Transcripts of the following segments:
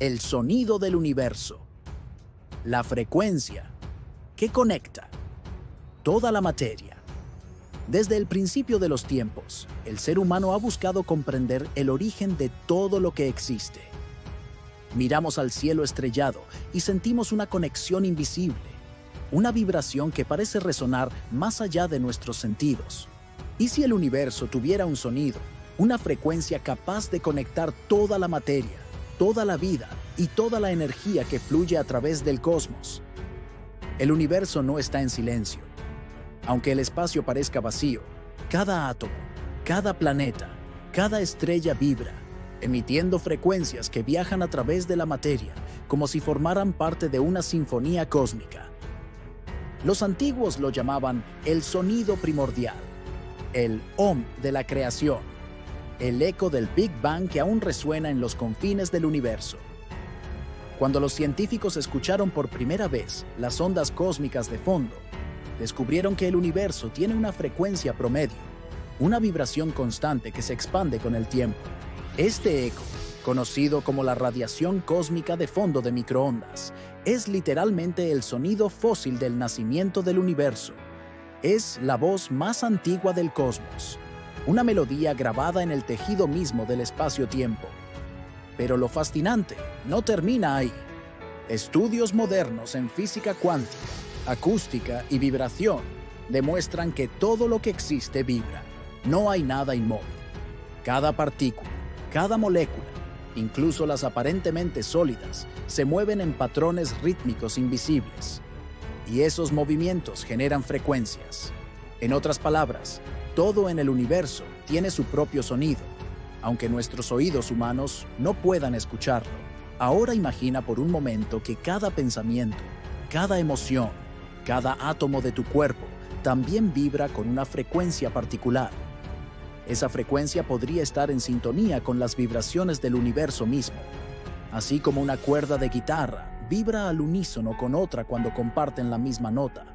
el sonido del universo, la frecuencia que conecta toda la materia. Desde el principio de los tiempos, el ser humano ha buscado comprender el origen de todo lo que existe. Miramos al cielo estrellado y sentimos una conexión invisible, una vibración que parece resonar más allá de nuestros sentidos. ¿Y si el universo tuviera un sonido, una frecuencia capaz de conectar toda la materia, toda la vida y toda la energía que fluye a través del cosmos? El universo no está en silencio. Aunque el espacio parezca vacío, cada átomo, cada planeta, cada estrella vibra, emitiendo frecuencias que viajan a través de la materia, como si formaran parte de una sinfonía cósmica. Los antiguos lo llamaban el sonido primordial, el Om de la creación, el eco del Big Bang que aún resuena en los confines del universo. Cuando los científicos escucharon por primera vez las ondas cósmicas de fondo, descubrieron que el universo tiene una frecuencia promedio, una vibración constante que se expande con el tiempo. Este eco, conocido como la radiación cósmica de fondo de microondas, es literalmente el sonido fósil del nacimiento del universo. Es la voz más antigua del cosmos, una melodía grabada en el tejido mismo del espacio-tiempo. Pero lo fascinante no termina ahí. Estudios modernos en física cuántica, acústica y vibración demuestran que todo lo que existe vibra. No hay nada inmóvil. Cada partícula, cada molécula, incluso las aparentemente sólidas, se mueven en patrones rítmicos invisibles. Y esos movimientos generan frecuencias. En otras palabras, todo en el universo tiene su propio sonido, aunque nuestros oídos humanos no puedan escucharlo. Ahora imagina por un momento que cada pensamiento, cada emoción, cada átomo de tu cuerpo también vibra con una frecuencia particular. Esa frecuencia podría estar en sintonía con las vibraciones del universo mismo. Así como una cuerda de guitarra vibra al unísono con otra cuando comparten la misma nota,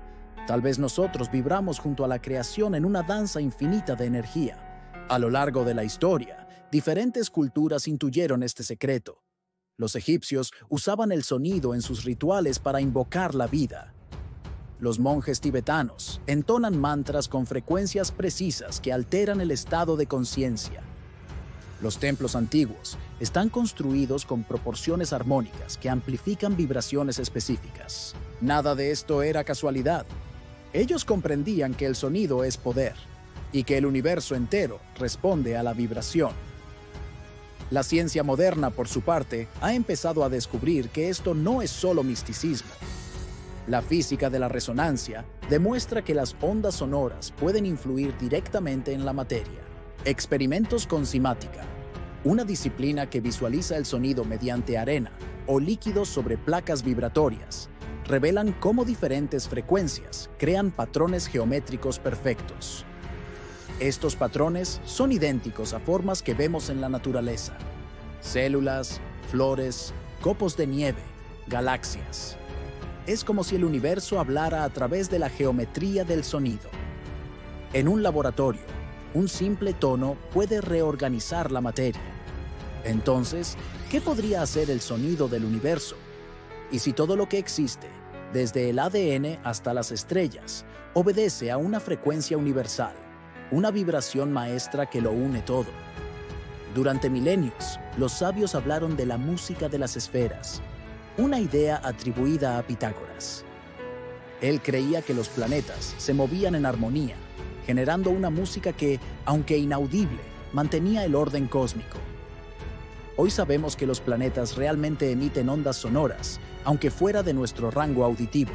tal vez nosotros vibramos junto a la creación en una danza infinita de energía. A lo largo de la historia, diferentes culturas intuyeron este secreto. Los egipcios usaban el sonido en sus rituales para invocar la vida. Los monjes tibetanos entonan mantras con frecuencias precisas que alteran el estado de conciencia. Los templos antiguos están construidos con proporciones armónicas que amplifican vibraciones específicas. Nada de esto era casualidad. Ellos comprendían que el sonido es poder y que el universo entero responde a la vibración. La ciencia moderna, por su parte, ha empezado a descubrir que esto no es solo misticismo. La física de la resonancia demuestra que las ondas sonoras pueden influir directamente en la materia. Experimentos con cimática, una disciplina que visualiza el sonido mediante arena o líquidos sobre placas vibratorias, revelan cómo diferentes frecuencias crean patrones geométricos perfectos. Estos patrones son idénticos a formas que vemos en la naturaleza: células, flores, copos de nieve, galaxias. Es como si el universo hablara a través de la geometría del sonido. En un laboratorio, un simple tono puede reorganizar la materia. Entonces, ¿qué podría hacer el sonido del universo? Y si todo lo que existe, desde el ADN hasta las estrellas, obedece a una frecuencia universal, una vibración maestra que lo une todo. Durante milenios, los sabios hablaron de la música de las esferas, una idea atribuida a Pitágoras. Él creía que los planetas se movían en armonía, generando una música que, aunque inaudible, mantenía el orden cósmico. Hoy sabemos que los planetas realmente emiten ondas sonoras, aunque fuera de nuestro rango auditivo.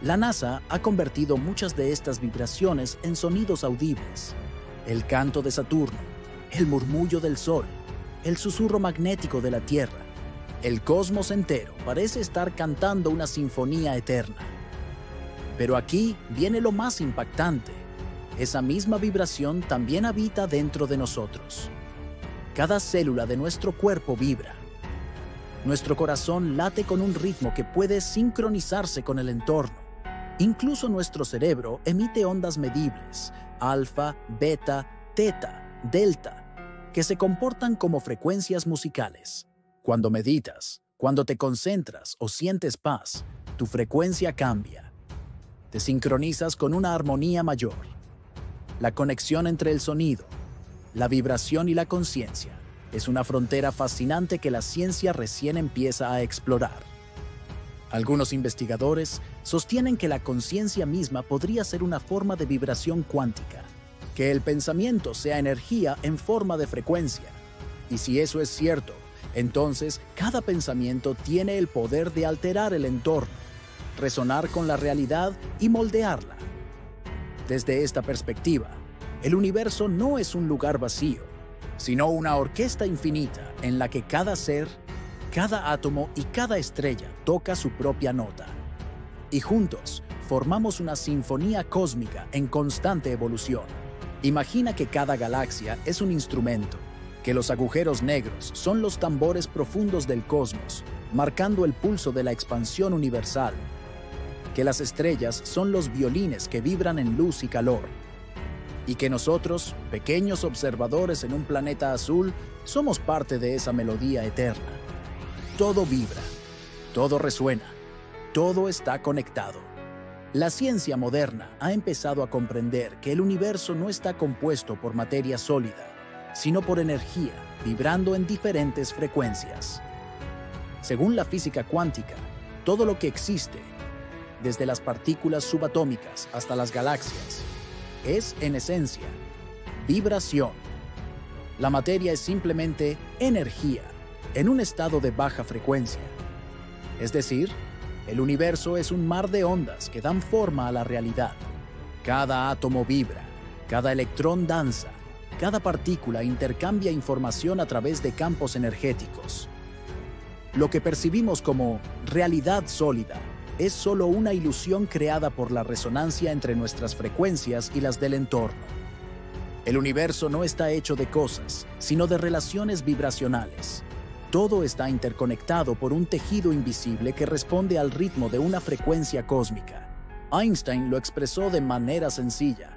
La NASA ha convertido muchas de estas vibraciones en sonidos audibles. El canto de Saturno, el murmullo del Sol, el susurro magnético de la Tierra. El cosmos entero parece estar cantando una sinfonía eterna. Pero aquí viene lo más impactante. Esa misma vibración también habita dentro de nosotros. Cada célula de nuestro cuerpo vibra. Nuestro corazón late con un ritmo que puede sincronizarse con el entorno. Incluso nuestro cerebro emite ondas medibles, alfa, beta, teta, delta, que se comportan como frecuencias musicales. Cuando meditas, cuando te concentras o sientes paz, tu frecuencia cambia. Te sincronizas con una armonía mayor. La conexión entre el sonido, la vibración y la conciencia es una frontera fascinante que la ciencia recién empieza a explorar. Algunos investigadores sostienen que la conciencia misma podría ser una forma de vibración cuántica, que el pensamiento sea energía en forma de frecuencia. Y si eso es cierto, entonces cada pensamiento tiene el poder de alterar el entorno, resonar con la realidad y moldearla. Desde esta perspectiva, el universo no es un lugar vacío, sino una orquesta infinita en la que cada ser, cada átomo y cada estrella toca su propia nota. Y juntos formamos una sinfonía cósmica en constante evolución. Imagina que cada galaxia es un instrumento, que los agujeros negros son los tambores profundos del cosmos, marcando el pulso de la expansión universal, que las estrellas son los violines que vibran en luz y calor, y que nosotros, pequeños observadores en un planeta azul, somos parte de esa melodía eterna. Todo vibra, todo resuena, todo está conectado. La ciencia moderna ha empezado a comprender que el universo no está compuesto por materia sólida, sino por energía, vibrando en diferentes frecuencias. Según la física cuántica, todo lo que existe, desde las partículas subatómicas hasta las galaxias, es, en esencia, vibración. La materia es simplemente energía, en un estado de baja frecuencia. Es decir, el universo es un mar de ondas que dan forma a la realidad. Cada átomo vibra, cada electrón danza, cada partícula intercambia información a través de campos energéticos. Lo que percibimos como realidad sólida es solo una ilusión creada por la resonancia entre nuestras frecuencias y las del entorno. El universo no está hecho de cosas, sino de relaciones vibracionales. Todo está interconectado por un tejido invisible que responde al ritmo de una frecuencia cósmica. Einstein lo expresó de manera sencilla.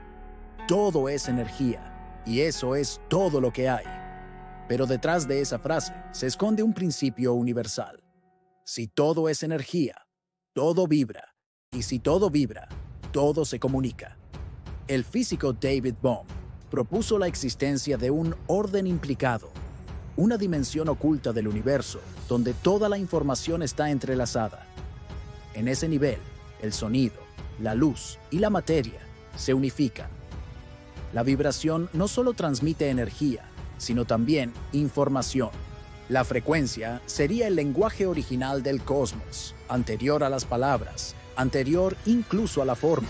Todo es energía, y eso es todo lo que hay. Pero detrás de esa frase se esconde un principio universal. Si todo es energía, todo vibra, y si todo vibra, todo se comunica. El físico David Bohm propuso la existencia de un orden implicado, una dimensión oculta del universo donde toda la información está entrelazada. En ese nivel, el sonido, la luz y la materia se unifican. La vibración no solo transmite energía, sino también información. La frecuencia sería el lenguaje original del cosmos, anterior a las palabras, anterior incluso a la forma.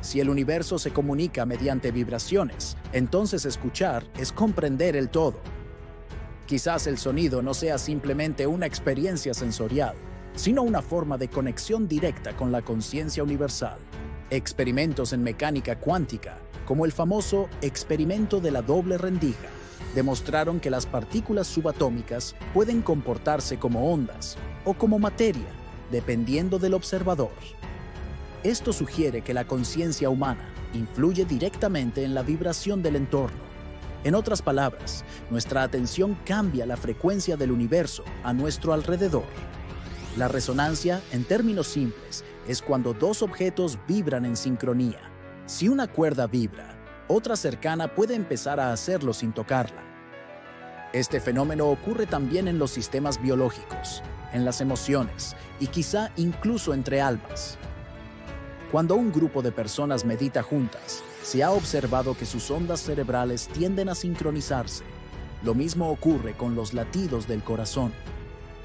Si el universo se comunica mediante vibraciones, entonces escuchar es comprender el todo. Quizás el sonido no sea simplemente una experiencia sensorial, sino una forma de conexión directa con la conciencia universal. Experimentos en mecánica cuántica, como el famoso experimento de la doble rendija, demostraron que las partículas subatómicas pueden comportarse como ondas o como materia, dependiendo del observador. Esto sugiere que la conciencia humana influye directamente en la vibración del entorno. En otras palabras, nuestra atención cambia la frecuencia del universo a nuestro alrededor. La resonancia, en términos simples, es cuando dos objetos vibran en sincronía. Si una cuerda vibra, otra cercana puede empezar a hacerlo sin tocarla. Este fenómeno ocurre también en los sistemas biológicos, en las emociones y quizá incluso entre almas. Cuando un grupo de personas medita juntas, se ha observado que sus ondas cerebrales tienden a sincronizarse. Lo mismo ocurre con los latidos del corazón.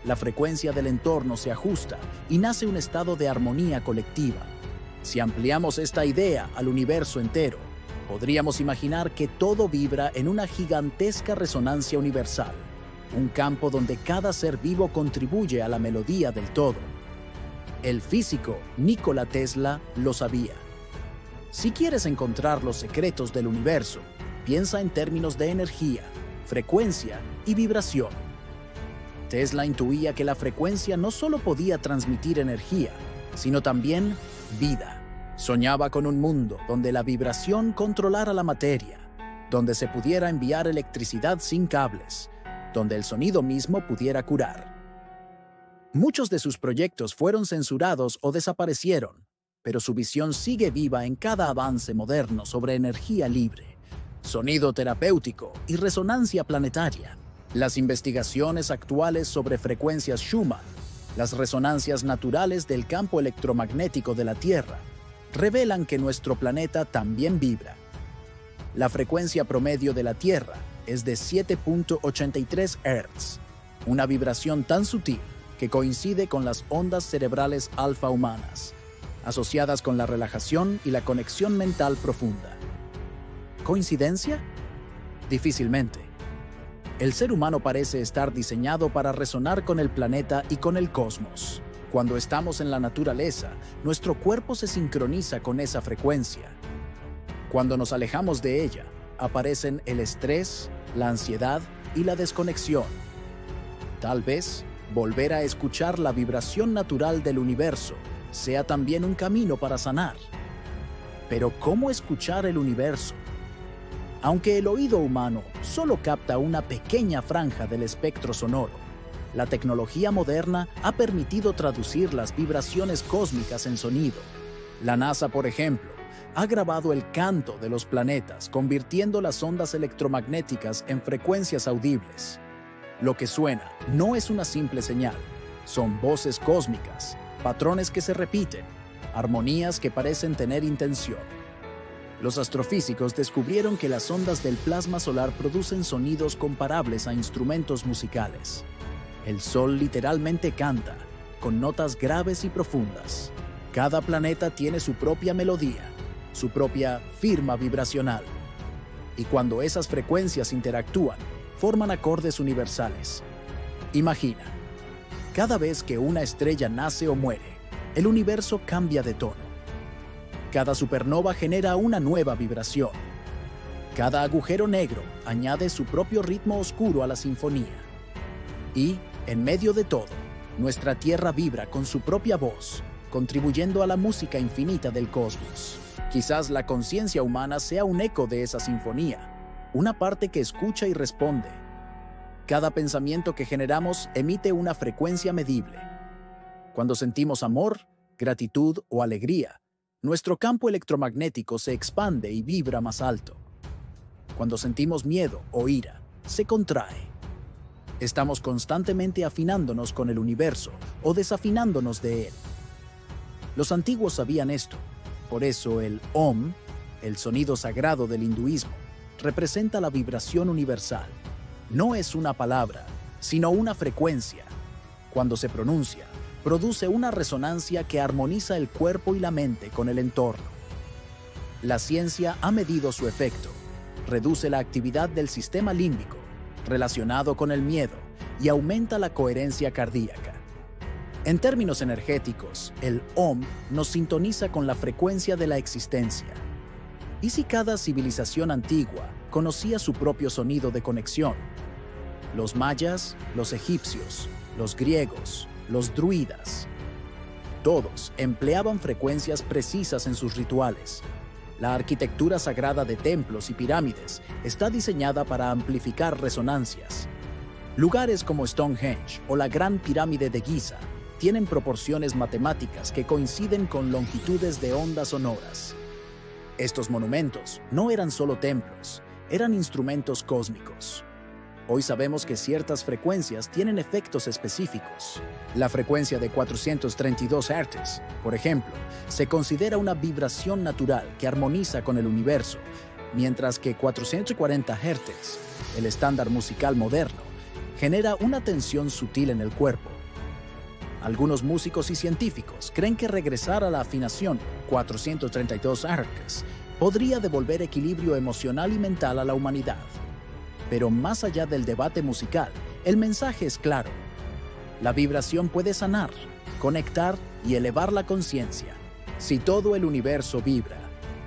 La frecuencia del entorno se ajusta y nace un estado de armonía colectiva. Si ampliamos esta idea al universo entero, podríamos imaginar que todo vibra en una gigantesca resonancia universal, un campo donde cada ser vivo contribuye a la melodía del todo. El físico Nikola Tesla lo sabía. Si quieres encontrar los secretos del universo, piensa en términos de energía, frecuencia y vibración. Tesla intuía que la frecuencia no solo podía transmitir energía, sino también vida. Soñaba con un mundo donde la vibración controlara la materia, donde se pudiera enviar electricidad sin cables, donde el sonido mismo pudiera curar. Muchos de sus proyectos fueron censurados o desaparecieron, pero su visión sigue viva en cada avance moderno sobre energía libre, sonido terapéutico y resonancia planetaria. Las investigaciones actuales sobre frecuencias Schumann, las resonancias naturales del campo electromagnético de la Tierra, revelan que nuestro planeta también vibra. La frecuencia promedio de la Tierra es de 7.83 Hz, una vibración tan sutil que coincide con las ondas cerebrales alfa humanas, asociadas con la relajación y la conexión mental profunda. ¿Coincidencia? Difícilmente. El ser humano parece estar diseñado para resonar con el planeta y con el cosmos. Cuando estamos en la naturaleza, nuestro cuerpo se sincroniza con esa frecuencia. Cuando nos alejamos de ella, aparecen el estrés, la ansiedad y la desconexión. Tal vez, volver a escuchar la vibración natural del universo sea también un camino para sanar. Pero ¿cómo escuchar el universo? Aunque el oído humano solo capta una pequeña franja del espectro sonoro, la tecnología moderna ha permitido traducir las vibraciones cósmicas en sonido. La NASA, por ejemplo, ha grabado el canto de los planetas, convirtiendo las ondas electromagnéticas en frecuencias audibles. Lo que suena no es una simple señal, son voces cósmicas, patrones que se repiten, armonías que parecen tener intención. Los astrofísicos descubrieron que las ondas del plasma solar producen sonidos comparables a instrumentos musicales. El Sol literalmente canta, con notas graves y profundas. Cada planeta tiene su propia melodía, su propia firma vibracional. Y cuando esas frecuencias interactúan, forman acordes universales. Imagina, cada vez que una estrella nace o muere, el universo cambia de tono. Cada supernova genera una nueva vibración. Cada agujero negro añade su propio ritmo oscuro a la sinfonía. Y, en medio de todo, nuestra Tierra vibra con su propia voz, contribuyendo a la música infinita del cosmos. Quizás la conciencia humana sea un eco de esa sinfonía, una parte que escucha y responde. Cada pensamiento que generamos emite una frecuencia medible. Cuando sentimos amor, gratitud o alegría, nuestro campo electromagnético se expande y vibra más alto. Cuando sentimos miedo o ira, se contrae. Estamos constantemente afinándonos con el universo o desafinándonos de él. Los antiguos sabían esto. Por eso el Om, el sonido sagrado del hinduismo, representa la vibración universal. No es una palabra, sino una frecuencia. Cuando se pronuncia, produce una resonancia que armoniza el cuerpo y la mente con el entorno. La ciencia ha medido su efecto. Reduce la actividad del sistema límbico, relacionado con el miedo, y aumenta la coherencia cardíaca. En términos energéticos, el Om nos sintoniza con la frecuencia de la existencia. ¿Y si cada civilización antigua conocía su propio sonido de conexión? Los mayas, los egipcios, los griegos, los druidas. Todos empleaban frecuencias precisas en sus rituales. La arquitectura sagrada de templos y pirámides está diseñada para amplificar resonancias. Lugares como Stonehenge o la Gran Pirámide de Giza tienen proporciones matemáticas que coinciden con longitudes de ondas sonoras. Estos monumentos no eran solo templos, eran instrumentos cósmicos. Hoy sabemos que ciertas frecuencias tienen efectos específicos. La frecuencia de 432 Hz, por ejemplo, se considera una vibración natural que armoniza con el universo, mientras que 440 Hz, el estándar musical moderno, genera una tensión sutil en el cuerpo. Algunos músicos y científicos creen que regresar a la afinación 432 Hz podría devolver equilibrio emocional y mental a la humanidad. Pero más allá del debate musical, el mensaje es claro. La vibración puede sanar, conectar y elevar la conciencia. Si todo el universo vibra,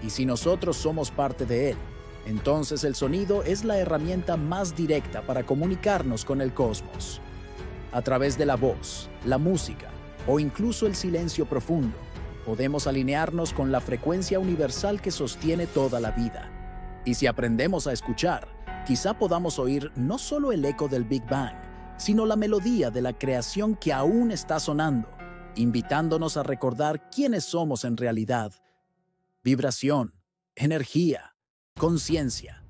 y si nosotros somos parte de él, entonces el sonido es la herramienta más directa para comunicarnos con el cosmos. A través de la voz, la música o incluso el silencio profundo, podemos alinearnos con la frecuencia universal que sostiene toda la vida. Y si aprendemos a escuchar, quizá podamos oír no solo el eco del Big Bang, sino la melodía de la creación que aún está sonando, invitándonos a recordar quiénes somos en realidad. Vibración, energía, conciencia.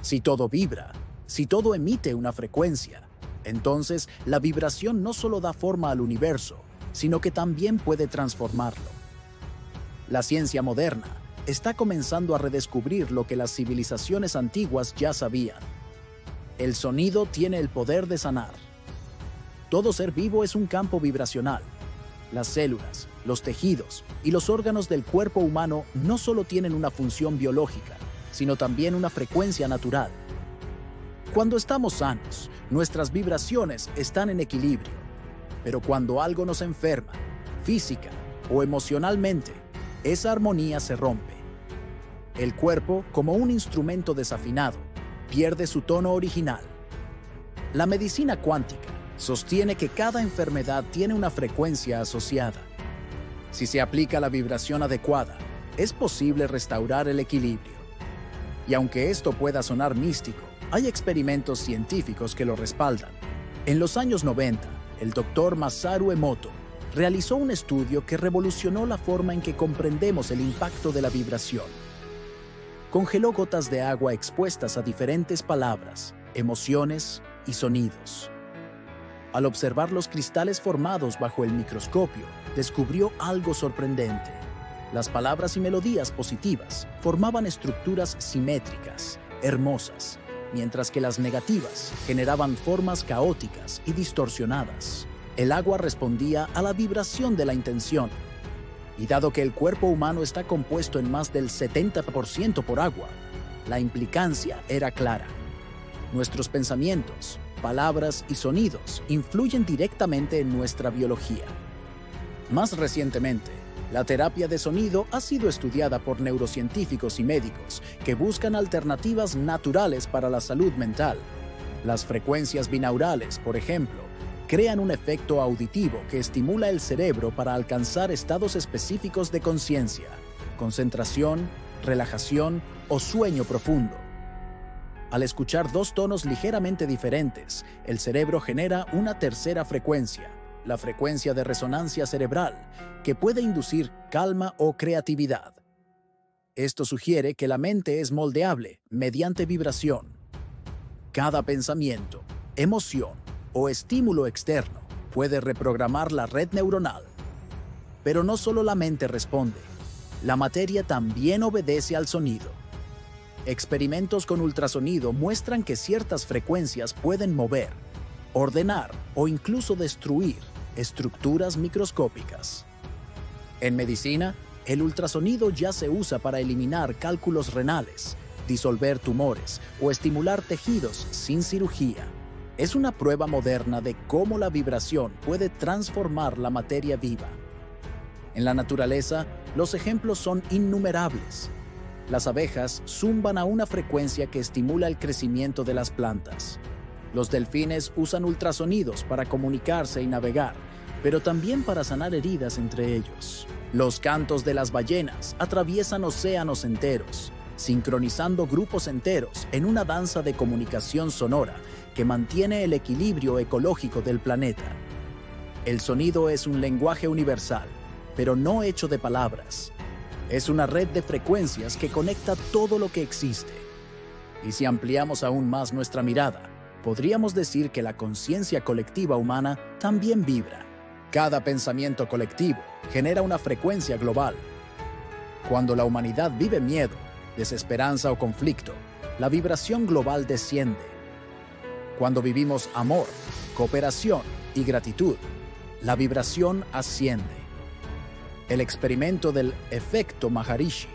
Si todo vibra, si todo emite una frecuencia, entonces la vibración no solo da forma al universo, sino que también puede transformarlo. La ciencia moderna está comenzando a redescubrir lo que las civilizaciones antiguas ya sabían. El sonido tiene el poder de sanar. Todo ser vivo es un campo vibracional. Las células, los tejidos y los órganos del cuerpo humano no solo tienen una función biológica, sino también una frecuencia natural. Cuando estamos sanos, nuestras vibraciones están en equilibrio. Pero cuando algo nos enferma, física o emocionalmente, esa armonía se rompe. El cuerpo, como un instrumento desafinado, pierde su tono original. La medicina cuántica sostiene que cada enfermedad tiene una frecuencia asociada. Si se aplica la vibración adecuada, es posible restaurar el equilibrio. Y aunque esto pueda sonar místico, hay experimentos científicos que lo respaldan. En los años 90, el doctor Masaru Emoto realizó un estudio que revolucionó la forma en que comprendemos el impacto de la vibración. Congeló gotas de agua expuestas a diferentes palabras, emociones y sonidos. Al observar los cristales formados bajo el microscopio, descubrió algo sorprendente. Las palabras y melodías positivas formaban estructuras simétricas, hermosas, mientras que las negativas generaban formas caóticas y distorsionadas. El agua respondía a la vibración de la intención. Y dado que el cuerpo humano está compuesto en más del 70% por agua, la implicancia era clara. Nuestros pensamientos, palabras y sonidos influyen directamente en nuestra biología. Más recientemente, la terapia de sonido ha sido estudiada por neurocientíficos y médicos que buscan alternativas naturales para la salud mental. Las frecuencias binaurales, por ejemplo, crean un efecto auditivo que estimula el cerebro para alcanzar estados específicos de conciencia, concentración, relajación o sueño profundo. Al escuchar dos tonos ligeramente diferentes, el cerebro genera una tercera frecuencia, la frecuencia de resonancia cerebral, que puede inducir calma o creatividad. Esto sugiere que la mente es moldeable mediante vibración. Cada pensamiento, emoción o estímulo externo puede reprogramar la red neuronal. Pero no solo la mente responde, la materia también obedece al sonido. Experimentos con ultrasonido muestran que ciertas frecuencias pueden mover, ordenar o incluso destruir estructuras microscópicas. En medicina, el ultrasonido ya se usa para eliminar cálculos renales, disolver tumores o estimular tejidos sin cirugía. Es una prueba moderna de cómo la vibración puede transformar la materia viva. En la naturaleza, los ejemplos son innumerables. Las abejas zumban a una frecuencia que estimula el crecimiento de las plantas. Los delfines usan ultrasonidos para comunicarse y navegar, pero también para sanar heridas entre ellos. Los cantos de las ballenas atraviesan océanos enteros, sincronizando grupos enteros en una danza de comunicación sonora que mantiene el equilibrio ecológico del planeta. El sonido es un lenguaje universal, pero no hecho de palabras. Es una red de frecuencias que conecta todo lo que existe. Y si ampliamos aún más nuestra mirada, podríamos decir que la conciencia colectiva humana también vibra. Cada pensamiento colectivo genera una frecuencia global. Cuando la humanidad vive miedo, desesperanza o conflicto, la vibración global desciende. Cuando vivimos amor, cooperación y gratitud, la vibración asciende. El experimento del efecto Maharishi,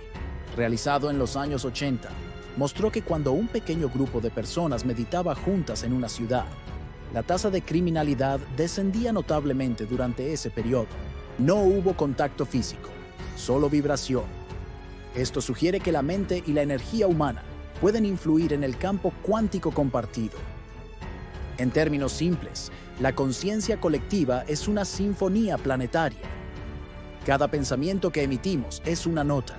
realizado en los años 80, mostró que cuando un pequeño grupo de personas meditaba juntas en una ciudad, la tasa de criminalidad descendía notablemente durante ese periodo. No hubo contacto físico, solo vibración. Esto sugiere que la mente y la energía humana pueden influir en el campo cuántico compartido. En términos simples, la conciencia colectiva es una sinfonía planetaria. Cada pensamiento que emitimos es una nota.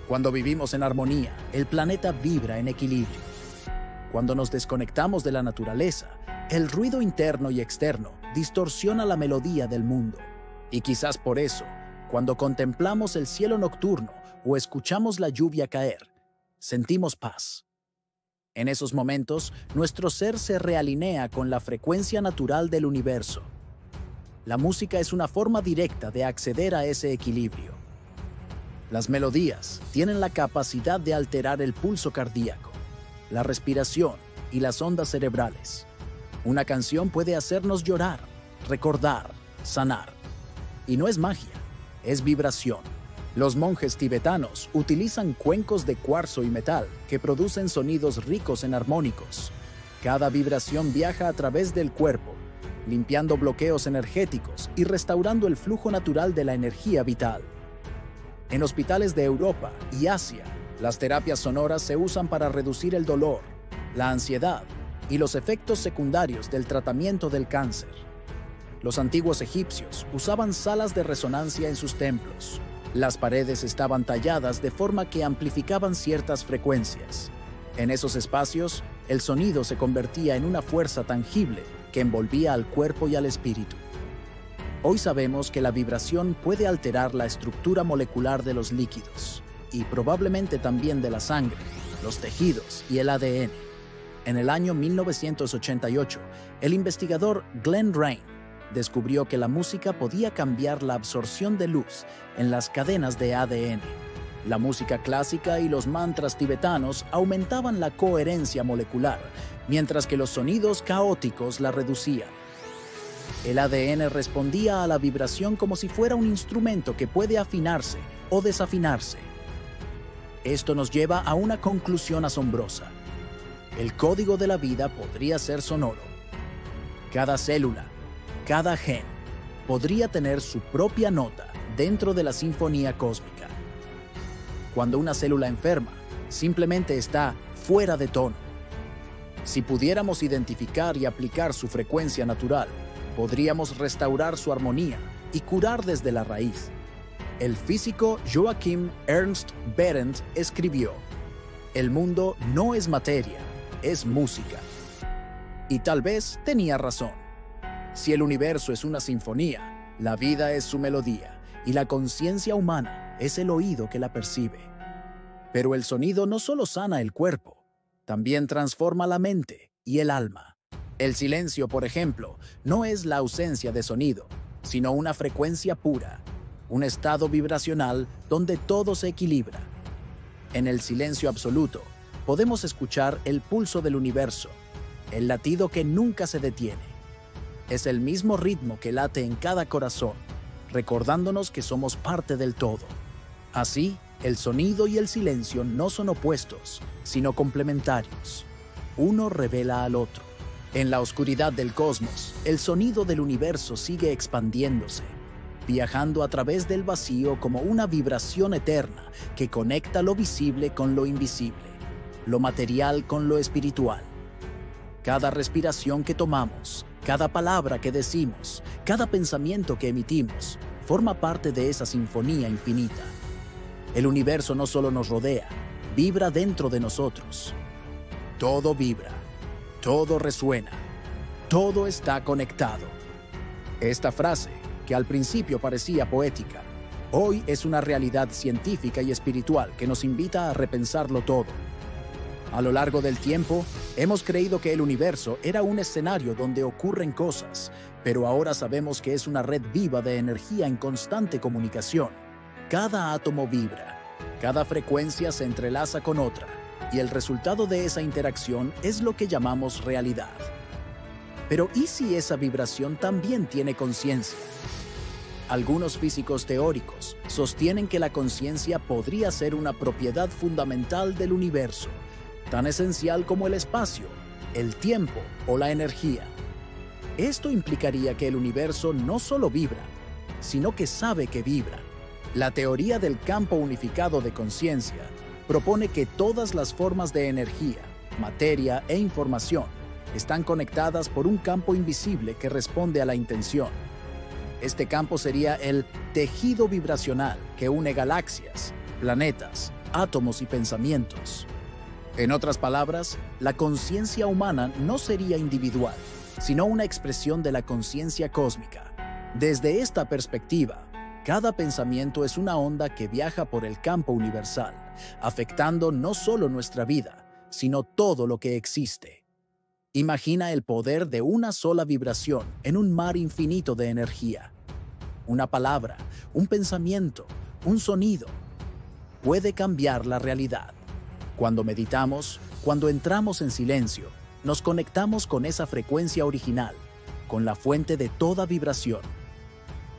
Cuando vivimos en armonía, el planeta vibra en equilibrio. Cuando nos desconectamos de la naturaleza, el ruido interno y externo distorsiona la melodía del mundo. Y quizás por eso, cuando contemplamos el cielo nocturno o escuchamos la lluvia caer, sentimos paz. En esos momentos, nuestro ser se realinea con la frecuencia natural del universo. La música es una forma directa de acceder a ese equilibrio. Las melodías tienen la capacidad de alterar el pulso cardíaco, la respiración y las ondas cerebrales. Una canción puede hacernos llorar, recordar, sanar. Y no es magia, es vibración. Los monjes tibetanos utilizan cuencos de cuarzo y metal que producen sonidos ricos en armónicos. Cada vibración viaja a través del cuerpo, limpiando bloqueos energéticos y restaurando el flujo natural de la energía vital. En hospitales de Europa y Asia, las terapias sonoras se usan para reducir el dolor, la ansiedad y los efectos secundarios del tratamiento del cáncer. Los antiguos egipcios usaban salas de resonancia en sus templos. Las paredes estaban talladas de forma que amplificaban ciertas frecuencias. En esos espacios, el sonido se convertía en una fuerza tangible que envolvía al cuerpo y al espíritu. Hoy sabemos que la vibración puede alterar la estructura molecular de los líquidos y probablemente también de la sangre, los tejidos y el ADN. En el año 1988, el investigador Glenn Rain descubrió que la música podía cambiar la absorción de luz en las cadenas de ADN. La música clásica y los mantras tibetanos aumentaban la coherencia molecular, mientras que los sonidos caóticos la reducían. El ADN respondía a la vibración como si fuera un instrumento que puede afinarse o desafinarse. Esto nos lleva a una conclusión asombrosa. El código de la vida podría ser sonoro. Cada célula, cada gen, podría tener su propia nota dentro de la sinfonía cósmica. Cuando una célula enferma, simplemente está fuera de tono. Si pudiéramos identificar y aplicar su frecuencia natural, podríamos restaurar su armonía y curar desde la raíz. El físico Joachim Ernst Behrend escribió: "El mundo no es materia, es música". Y tal vez tenía razón. Si el universo es una sinfonía, la vida es su melodía y la conciencia humana es el oído que la percibe. Pero el sonido no solo sana el cuerpo, también transforma la mente y el alma. El silencio, por ejemplo, no es la ausencia de sonido, sino una frecuencia pura, un estado vibracional donde todo se equilibra. En el silencio absoluto, podemos escuchar el pulso del universo, el latido que nunca se detiene. Es el mismo ritmo que late en cada corazón, recordándonos que somos parte del todo. Así, el sonido y el silencio no son opuestos, sino complementarios. Uno revela al otro. En la oscuridad del cosmos, el sonido del universo sigue expandiéndose, viajando a través del vacío como una vibración eterna que conecta lo visible con lo invisible, lo material con lo espiritual. Cada respiración que tomamos, cada palabra que decimos, cada pensamiento que emitimos, forma parte de esa sinfonía infinita. El universo no solo nos rodea, vibra dentro de nosotros. Todo vibra, todo resuena, todo está conectado. Esta frase, que al principio parecía poética, hoy es una realidad científica y espiritual que nos invita a repensarlo todo. A lo largo del tiempo, hemos creído que el universo era un escenario donde ocurren cosas, pero ahora sabemos que es una red viva de energía en constante comunicación. Cada átomo vibra, cada frecuencia se entrelaza con otra, y el resultado de esa interacción es lo que llamamos realidad. Pero ¿y si esa vibración también tiene conciencia? Algunos físicos teóricos sostienen que la conciencia podría ser una propiedad fundamental del universo, tan esencial como el espacio, el tiempo o la energía. Esto implicaría que el universo no solo vibra, sino que sabe que vibra. La teoría del campo unificado de conciencia propone que todas las formas de energía, materia e información están conectadas por un campo invisible que responde a la intención. Este campo sería el tejido vibracional que une galaxias, planetas, átomos y pensamientos. En otras palabras, la conciencia humana no sería individual, sino una expresión de la conciencia cósmica. Desde esta perspectiva, cada pensamiento es una onda que viaja por el campo universal, afectando no solo nuestra vida, sino todo lo que existe. Imagina el poder de una sola vibración en un mar infinito de energía. Una palabra, un pensamiento, un sonido, puede cambiar la realidad. Cuando meditamos, cuando entramos en silencio, nos conectamos con esa frecuencia original, con la fuente de toda vibración.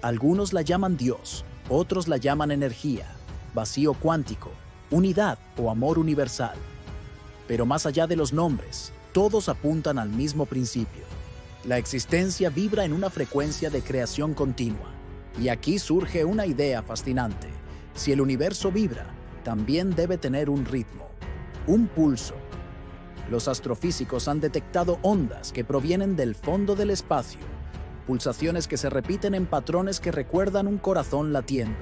Algunos la llaman Dios, otros la llaman energía, vacío cuántico, unidad o amor universal. Pero más allá de los nombres, todos apuntan al mismo principio. La existencia vibra en una frecuencia de creación continua. Y aquí surge una idea fascinante. Si el universo vibra, también debe tener un ritmo, un pulso. Los astrofísicos han detectado ondas que provienen del fondo del espacio, pulsaciones que se repiten en patrones que recuerdan un corazón latiendo.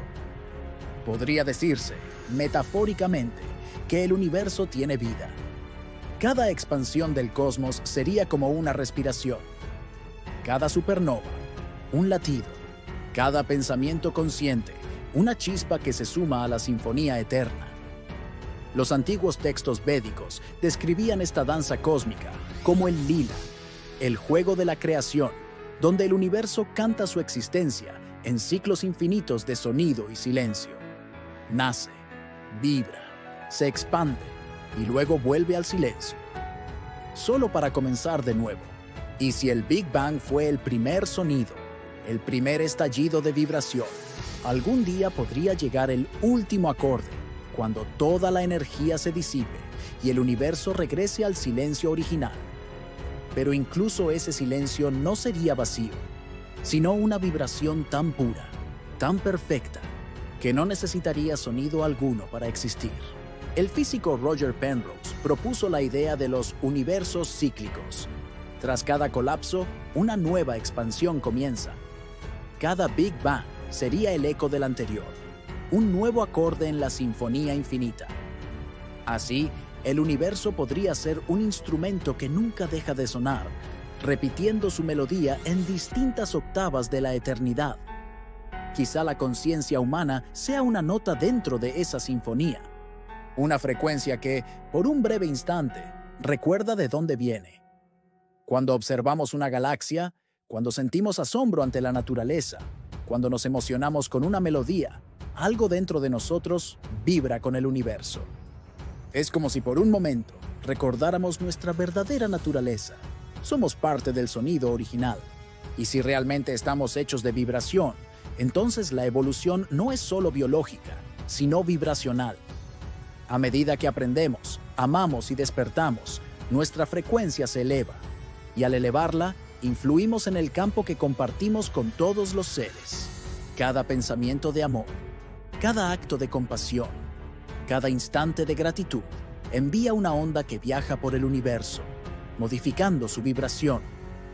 Podría decirse, metafóricamente, que el universo tiene vida. Cada expansión del cosmos sería como una respiración. Cada supernova, un latido. Cada pensamiento consciente, una chispa que se suma a la sinfonía eterna. Los antiguos textos védicos describían esta danza cósmica como el lila, el juego de la creación, donde el universo canta su existencia en ciclos infinitos de sonido y silencio. Nace, vibra, se expande y luego vuelve al silencio, solo para comenzar de nuevo. Y si el Big Bang fue el primer sonido, el primer estallido de vibración, algún día podría llegar el último acorde, cuando toda la energía se disipe y el universo regrese al silencio original. Pero incluso ese silencio no sería vacío, sino una vibración tan pura, tan perfecta, que no necesitaría sonido alguno para existir. El físico Roger Penrose propuso la idea de los universos cíclicos. Tras cada colapso, una nueva expansión comienza. Cada Big Bang sería el eco del anterior, un nuevo acorde en la sinfonía infinita. Así, el universo podría ser un instrumento que nunca deja de sonar, repitiendo su melodía en distintas octavas de la eternidad. Quizá la conciencia humana sea una nota dentro de esa sinfonía, una frecuencia que, por un breve instante, recuerda de dónde viene. Cuando observamos una galaxia, cuando sentimos asombro ante la naturaleza, cuando nos emocionamos con una melodía, algo dentro de nosotros vibra con el universo. Es como si por un momento recordáramos nuestra verdadera naturaleza. Somos parte del sonido original. Y si realmente estamos hechos de vibración, entonces la evolución no es solo biológica, sino vibracional. A medida que aprendemos, amamos y despertamos, nuestra frecuencia se eleva. Y al elevarla, influimos en el campo que compartimos con todos los seres. Cada pensamiento de amor, cada acto de compasión, cada instante de gratitud envía una onda que viaja por el universo, modificando su vibración.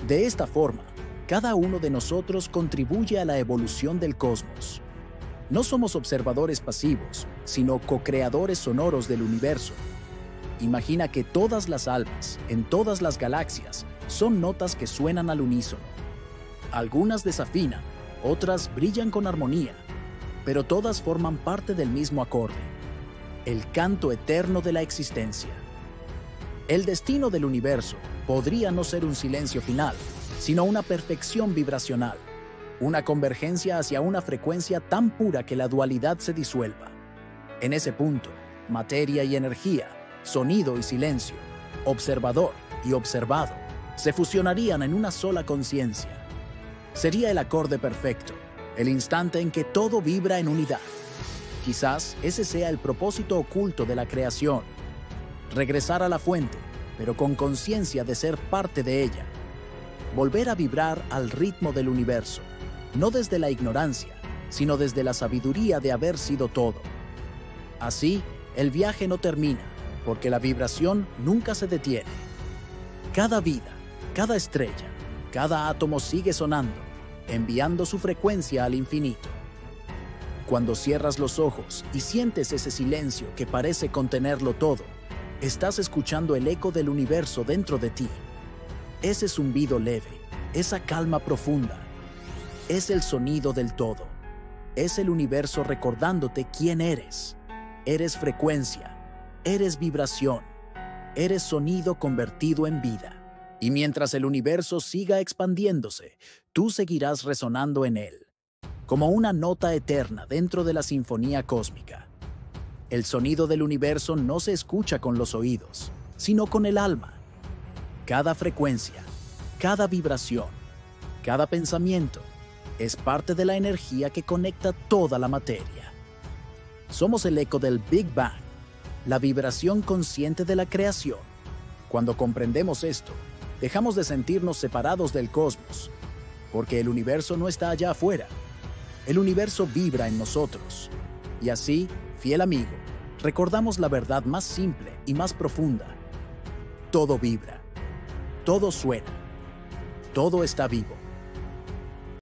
De esta forma, cada uno de nosotros contribuye a la evolución del cosmos. No somos observadores pasivos, sino co-creadores sonoros del universo. Imagina que todas las almas, en todas las galaxias, son notas que suenan al unísono. Algunas desafinan, otras brillan con armonía, pero todas forman parte del mismo acorde, el canto eterno de la existencia. El destino del universo podría no ser un silencio final, sino una perfección vibracional, una convergencia hacia una frecuencia tan pura que la dualidad se disuelva. En ese punto, materia y energía, sonido y silencio, observador y observado, se fusionarían en una sola conciencia. Sería el acorde perfecto, el instante en que todo vibra en unidad. Quizás ese sea el propósito oculto de la creación. Regresar a la fuente, pero con conciencia de ser parte de ella. Volver a vibrar al ritmo del universo, no desde la ignorancia, sino desde la sabiduría de haber sido todo. Así, el viaje no termina, porque la vibración nunca se detiene. Cada vida, cada estrella, cada átomo sigue sonando, enviando su frecuencia al infinito. Cuando cierras los ojos y sientes ese silencio que parece contenerlo todo, Estás escuchando el eco del universo dentro de ti. Ese zumbido leve, esa calma profunda, es el sonido del todo. Es el universo recordándote quién eres. Eres frecuencia, eres vibración, eres sonido convertido en vida. Y mientras el universo siga expandiéndose, tú seguirás resonando en él, como una nota eterna dentro de la sinfonía cósmica. El sonido del universo no se escucha con los oídos, sino con el alma. Cada frecuencia, cada vibración, cada pensamiento es parte de la energía que conecta toda la materia. Somos el eco del Big Bang, la vibración consciente de la creación. Cuando comprendemos esto, dejamos de sentirnos separados del cosmos, porque el universo no está allá afuera. El universo vibra en nosotros. Y así, fiel amigo, recordamos la verdad más simple y más profunda. Todo vibra, todo suena, todo está vivo.